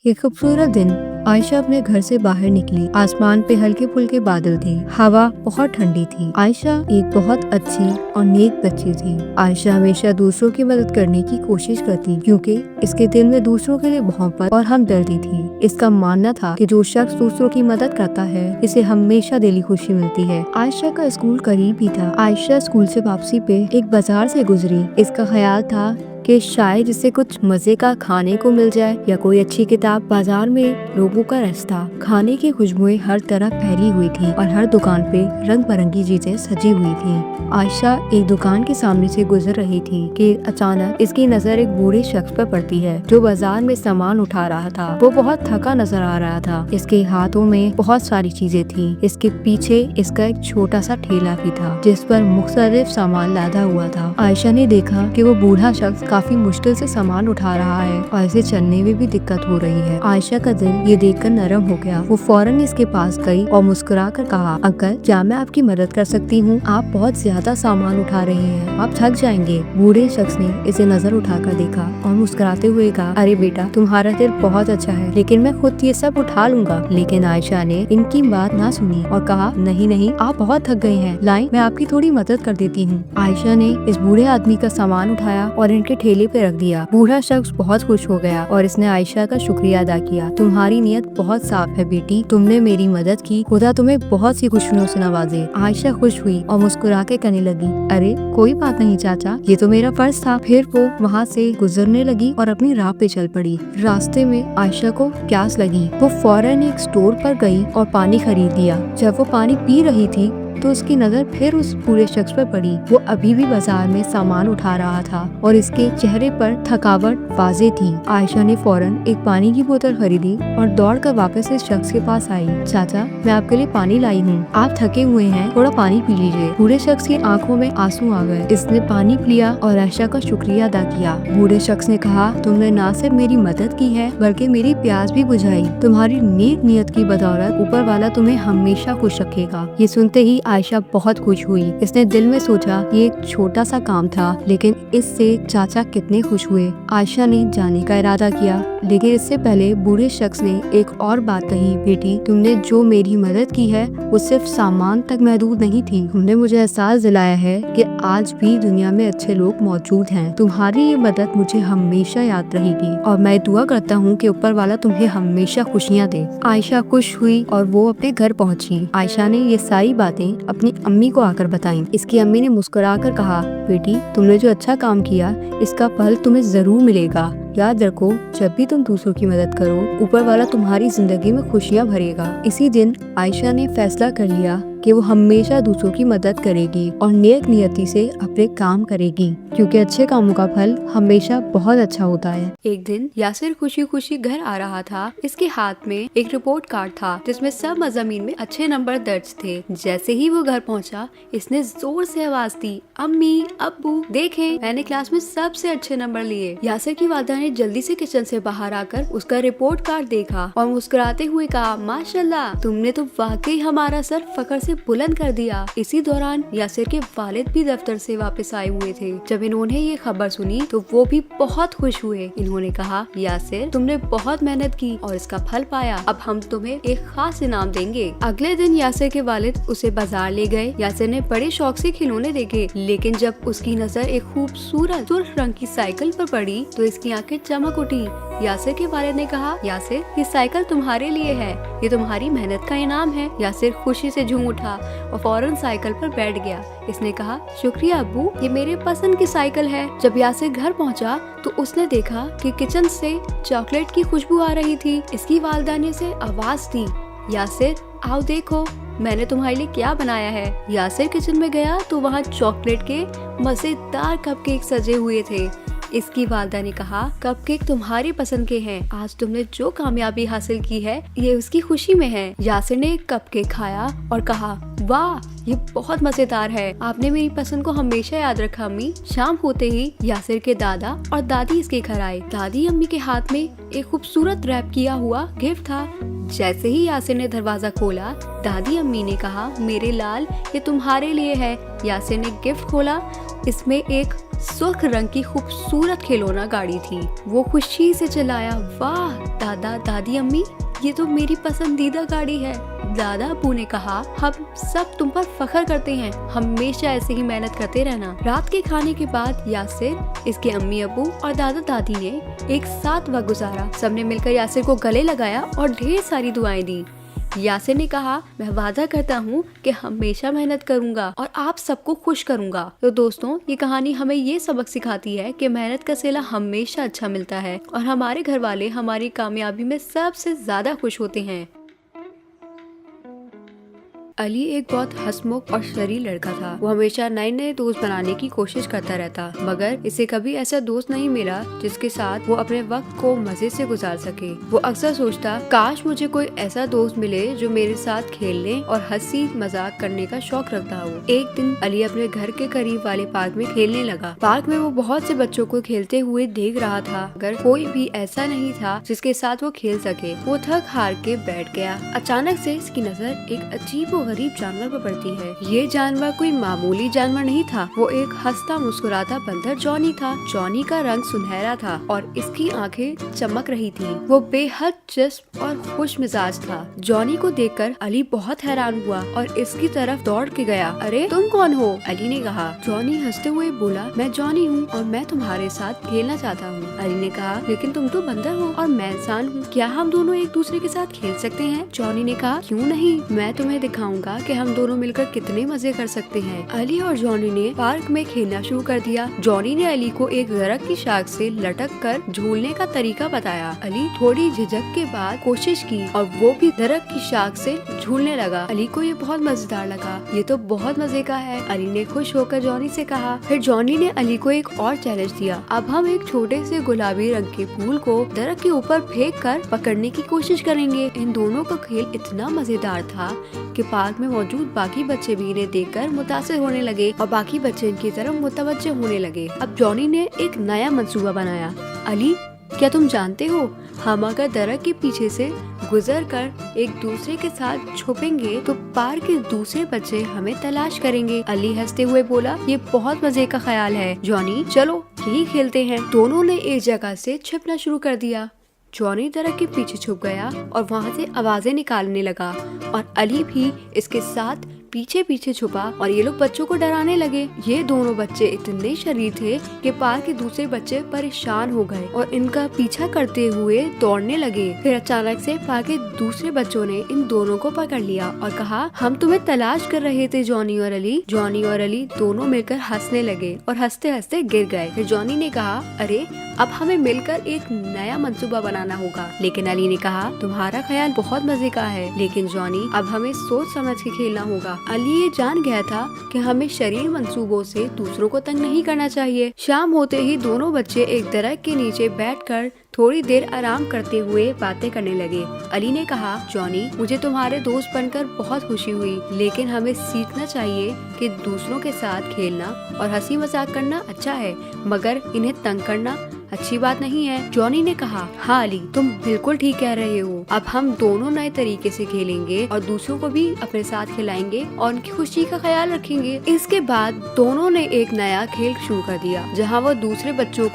एक खूबसूरत दिन आयशा अपने घर से बाहर निकली। आसमान पे हल्के फुल्के बादल थे, हवा बहुत ठंडी थी। आयशा एक बहुत अच्छी और नेक बच्ची थी। आयशा हमेशा दूसरों की मदद करने की कोशिश करती क्योंकि इसके दिल में दूसरों के लिए मोहब्बत और हमदर्दी थी। इसका मानना था कि जो शख्स दूसरों की मदद करता है इसे हमेशा दिली खुशी मिलती है। आयशा का स्कूल करीब ही था। आयशा स्कूल से वापसी पे एक बाजार से गुजरी। इसका ख्याल था कि शायद इसे कुछ मजे का खाने को मिल जाए या कोई अच्छी किताब। बाजार में लोगों का रास्ता, खाने की खुशबुएं हर तरफ फैली हुई थी और हर दुकान पे रंग बिरंगी चीजें सजी हुई थी। आयशा एक दुकान के सामने से गुजर रही थी कि अचानक इसकी नजर एक बूढ़े शख्स पर पड़ती है जो बाजार में सामान उठा रहा था। वो बहुत थका नजर आ रहा था। इसके हाथों में बहुत सारी चीजें थी। इसके पीछे इसका एक छोटा सा ठेला भी था जिस पर मुख्तलिफ सामान लादा हुआ था। आयशा ने देखा कि वो बूढ़ा शख्स काफी मुश्किल से सामान उठा रहा है और इसे चलने में भी दिक्कत हो रही है। आयशा का दिल ये देखकर नरम हो गया। वो फौरन इसके पास गई और मुस्कुराकर कहा, अंकल क्या मैं आपकी मदद कर सकती हूँ? आप बहुत ज्यादा सामान उठा रहे हैं, आप थक जाएंगे। बूढ़े शख्स ने इसे नजर उठाकर देखा और मुस्कुराते हुए कहा, अरे बेटा तुम्हारा दिल बहुत अच्छा है, लेकिन मैं खुद ये सब उठा लूंगा। लेकिन आयशा ने इनकी बात ना सुनी और कहा, नहीं नहीं आप बहुत थक गए हैं, लाएं मैं आपकी थोड़ी मदद कर देती हूँ। आयशा ने इस बूढ़े आदमी का सामान उठाया और इनके ठेले पे रख दिया। बूढ़ा शख्स बहुत खुश हो गया और इसने आयशा का शुक्रिया अदा किया। तुम्हारी नीयत बहुत साफ है बेटी, तुमने मेरी मदद की, खुदा तुम्हें बहुत सी खुशियों से नवाजे। आयशा खुश हुई और मुस्कुरा के कहने लगी, अरे कोई बात नहीं चाचा, ये तो मेरा फर्ज था। फिर वो वहाँ से गुजरने लगी और अपनी राह पे चल पड़ी। रास्ते में आयशा को प्यास लगी। वो फौरन एक स्टोर पर गई और पानी खरीद लिया। जब वो पानी पी रही थी तो उसकी नजर फिर उस बूढ़े शख्स पर पड़ी। वो अभी भी बाजार में सामान उठा रहा था और इसके चेहरे पर थकावट वाज़ेह थी। आयशा ने फौरन एक पानी की बोतल खरीदी और दौड़कर वापस इस शख्स के पास आई। चाचा मैं आपके लिए पानी लाई हूँ, आप थके हुए हैं, थोड़ा पानी पी लीजिए। बूढ़े शख्स की आंखों में आंसू आ गए। इसने पानी पिया और आयशा का शुक्रिया अदा किया। बूढ़े शख्स ने कहा, तुमने न सिर्फ मेरी मदद की है बल्कि मेरी प्यास भी बुझाई। तुम्हारी नेक नियत की बदौलत ऊपर वाला तुम्हें हमेशा खुश रखेगा। ये सुनते ही आयशा बहुत खुश हुई। इसने दिल में सोचा ये एक छोटा सा काम था लेकिन इससे चाचा कितने खुश हुए। आयशा ने जाने का इरादा किया लेकिन इससे पहले बूढ़े शख्स ने एक और बात कही, बेटी तुमने जो मेरी मदद की है वो सिर्फ सामान तक महदूद नहीं थी। तुमने मुझे एहसास दिलाया है कि आज भी दुनिया में अच्छे लोग मौजूद हैं। तुम्हारी ये मदद मुझे हमेशा याद रहेगी और मैं दुआ करता हूँ कि ऊपर वाला तुम्हें हमेशा खुशियाँ दे। आयशा खुश हुई और वो अपने घर पहुँची। आयशा ने ये सारी बातें अपनी अम्मी को आकर बताई। इसकी अम्मी ने मुस्कुराकर कहा, बेटी तुमने जो अच्छा काम किया इसका फल तुम्हें जरूर मिलेगा। याद रखो जब भी तुम दूसरों की मदद करो ऊपर वाला तुम्हारी जिंदगी में खुशियाँ भरेगा। इसी दिन आयशा ने फैसला कर लिया कि वो हमेशा दूसरों की मदद करेगी और नेक नियति से अपने काम करेगी क्योंकि अच्छे कामों का फल हमेशा बहुत अच्छा होता है। एक दिन यासिर खुशी खुशी घर आ रहा था। इसके हाथ में एक रिपोर्ट कार्ड था जिसमें सब मज़ामीन में अच्छे नंबर दर्ज थे। जैसे ही वो घर पहुंचा इसने जोर से आवाज दी, अम्मी अब्बू देखें मैंने क्लास में सबसे अच्छे नंबर लिए। यासिर की वालदा ने जल्दी से किचन से बाहर आकर उसका रिपोर्ट कार्ड देखा और मुस्कुराते हुए कहा, माशाल्लाह तुमने तो वाकई हमारा सर फख्र से बुलंद कर दिया। इसी दौरान यासिर के वालिद भी दफ्तर से वापस आए हुए थे। जब इन्होंने ये खबर सुनी तो वो भी बहुत खुश हुए। इन्होंने कहा, यासिर तुमने बहुत मेहनत की और इसका फल पाया, अब हम तुम्हें एक खास इनाम देंगे। अगले दिन यासिर के वालिद उसे बाजार ले गए। यासिर ने बड़े शौक से खिलौने देखे लेकिन जब उसकी नजर एक खूबसूरत सुर्ख रंग की साइकिल पर पड़ी तो इसकी आंखें चमक उठी। यासिर के वालिद ने कहा, यासिर ये साइकिल तुम्हारे लिए है, ये तुम्हारी मेहनत का इनाम है। यासिर खुशी से झूम उठा और फौरन साइकिल पर बैठ गया। इसने कहा, शुक्रिया अब्बू, ये मेरे पसंद की साइकिल है। जब यासिर घर पहुंचा तो उसने देखा कि किचन से चॉकलेट की खुशबू आ रही थी। इसकी वालिदा ने उसे आवाज दी, यासिर आओ देखो मैंने तुम्हारे लिए क्या बनाया है। यासिर किचन में गया तो वहाँ चॉकलेट के मजेदार कपकेक सजे हुए थे। इसकी वालिदा ने कहा, कपकेक तुम्हारी पसंद के हैं, आज तुमने जो कामयाबी हासिल की है ये उसकी खुशी में है। यासिर ने एक कपकेक खाया और कहा, वाह ये बहुत मजेदार है, आपने मेरी पसंद को हमेशा याद रखा अम्मी। शाम होते ही यासिर के दादा और दादी इसके घर आए। दादी अम्मी के हाथ में एक खूबसूरत रैप किया हुआ गिफ्ट था। जैसे ही यासिर ने दरवाजा खोला दादी अम्मी ने कहा, मेरे लाल ये तुम्हारे लिए है। यासिर ने गिफ्ट खोला, इसमें एक सुर्ख रंग की खूबसूरत खिलौना गाड़ी थी। वो खुशी से चलाया। वाह दादा दादी अम्मी, ये तो मेरी पसंदीदा गाड़ी है। दादा अबू ने कहा, हम सब तुम पर फख्र करते हैं, हमेशा ऐसे ही मेहनत करते रहना। रात के खाने के बाद यासिर, इसके अम्मी अबू और दादा दादी ने एक साथ वक्त गुजारा। सबने मिलकर यासिर को गले लगाया और ढेर सारी दुआएं दी। यासिर ने कहा, मैं वादा करता हूँ कि हमेशा मेहनत करूंगा और आप सबको खुश करूंगा। तो दोस्तों, ये कहानी हमें ये सबक सिखाती है कि मेहनत का सिला हमेशा अच्छा मिलता है और हमारे घर वाले हमारी कामयाबी में सबसे ज्यादा खुश होते हैं। अली एक बहुत हंसमुख और शरीर लड़का था। वो हमेशा नए नए दोस्त बनाने की कोशिश करता रहता, मगर इसे कभी ऐसा दोस्त नहीं मिला जिसके साथ वो अपने वक्त को मजे से गुजार सके। वो अक्सर सोचता, काश मुझे कोई ऐसा दोस्त मिले जो मेरे साथ खेलने और हंसी मजाक करने का शौक रखता हो। एक दिन अली अपने घर के करीब वाले पार्क में खेलने लगा। पार्क में वो बहुत से बच्चों को खेलते हुए देख रहा था, मगर कोई भी ऐसा नहीं था जिसके साथ वो खेल सके। वो थक हार के बैठ गया। अचानक से इसकी नजर एक अजीब गरीब जानवर पर पड़ती है। ये जानवर कोई मामूली जानवर नहीं था। वो एक हंसता मुस्कुराता बंदर जॉनी था। जॉनी का रंग सुनहरा था और इसकी आंखें चमक रही थी। वो बेहद चुस्त और खुश मिजाज था। जॉनी को देखकर अली बहुत हैरान हुआ और इसकी तरफ दौड़ के गया। अरे तुम कौन हो? अली ने कहा। जॉनी हंसते हुए बोला, मैं जॉनी हूँ और मैं तुम्हारे साथ खेलना चाहता हूँ। अली ने कहा, लेकिन तुम तो बंदर हो और मैं इंसान हूँ, क्या हम दोनों एक दूसरे के साथ खेल सकते हैं? जॉनी ने कहा, क्यों नहीं, मैं तुम्हें दिखाऊंगा कि हम दोनों मिलकर कितने मजे कर सकते हैं। अली और जॉनी ने पार्क में खेलना शुरू कर दिया। जॉनी ने अली को एक दरख्त की शाख से लटक कर झूलने का तरीका बताया। अली थोड़ी झिझक के बाद कोशिश की और वो भी दरख्त की शाख से झूलने लगा। अली को ये बहुत मजेदार लगा। ये तो बहुत मजे का है, अली ने खुश होकर जॉनी से कहा। फिर जॉनी ने अली को एक और चैलेंज दिया। अब हम एक छोटे से गुलाबी रंग के फूल को दरख्त के ऊपर फेंक कर पकड़ने की कोशिश करेंगे। इन दोनों का खेल इतना मजेदार था कि पार्क में मौजूद बाकी बच्चे भी इन्हें देखकर मुतासिर होने लगे और बाकी बच्चे इनकी तरफ मुतवज्जे होने लगे। अब जॉनी ने एक नया मंसूबा बनाया। अली, क्या तुम जानते हो, हम अगर दरख्त के पीछे से गुजर कर एक दूसरे के साथ छुपेंगे तो पार्क के दूसरे बच्चे हमें तलाश करेंगे। अली हंसते हुए बोला, ये बहुत मजे का ख्याल है। जॉनी, चलो यही खेलते हैं। दोनों ने एक जगह से छिपना शुरू कर दिया। जॉनी दरख्त के पीछे छुप गया और वहाँ से आवाजें निकालने लगा और अली भी इसके साथ पीछे पीछे छुपा और ये लोग बच्चों को डराने लगे। ये दोनों बच्चे इतने शरीर थे कि पार्क के दूसरे बच्चे परेशान हो गए और इनका पीछा करते हुए दौड़ने लगे। फिर अचानक से पार्क के दूसरे बच्चों ने इन दोनों को पकड़ लिया और कहा, हम तुम्हें तलाश कर रहे थे जॉनी और अली। जॉनी और अली दोनों मिलकर हंसने लगे और हंसते हंसते गिर गए। फिर जॉनी ने कहा, अरे अब हमें मिलकर एक नया मंसूबा बनाना होगा। लेकिन अली ने कहा, तुम्हारा ख्याल बहुत मजे का है, लेकिन जॉनी अब हमें सोच समझ के खेलना होगा। अली ये जान गया था कि हमें शरीर मंसूबों से दूसरों को तंग नहीं करना चाहिए। शाम होते ही दोनों बच्चे एक दरख्त के नीचे बैठकर थोड़ी देर आराम करते हुए बातें करने लगे। अली ने कहा, जॉनी, मुझे तुम्हारे दोस्त बनकर बहुत खुशी हुई, लेकिन हमें सीखना चाहिए कि दूसरों के साथ खेलना और हंसी मजाक करना अच्छा है, मगर इन्हें तंग करना अच्छी बात नहीं है। जॉनी ने कहा, हाँ अली, तुम बिल्कुल ठीक कह रहे हो। अब हम दोनों नए तरीके से खेलेंगे और दूसरों को भी अपने साथ खिलाएंगे और उनकी खुशी का ख्याल रखेंगे। इसके बाद दोनों ने एक नया खेल शुरू कर दिया, जहाँ वो दूसरे बच्चों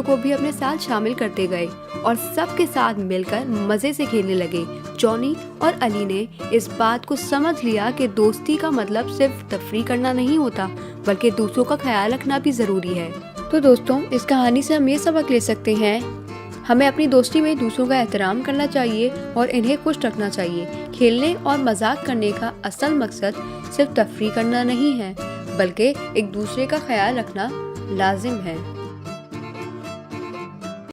को भी अपने साथ शामिल करते गए और सबके साथ मिलकर मजे से खेलने लगे। जॉनी और अली ने इस बात को समझ लिया कि दोस्ती का मतलब सिर्फ तफरीह करना नहीं होता, बल्कि दूसरों का ख्याल रखना भी जरूरी है। तो दोस्तों, इस कहानी से हम ये सबक ले सकते हैं, हमें अपनी दोस्ती में दूसरों का एहतराम करना चाहिए और इन्हें खुश रखना चाहिए। खेलने और मजाक करने का असल मकसद सिर्फ तफरीह करना नहीं है, बल्कि एक दूसरे का ख्याल रखना लाजिम है।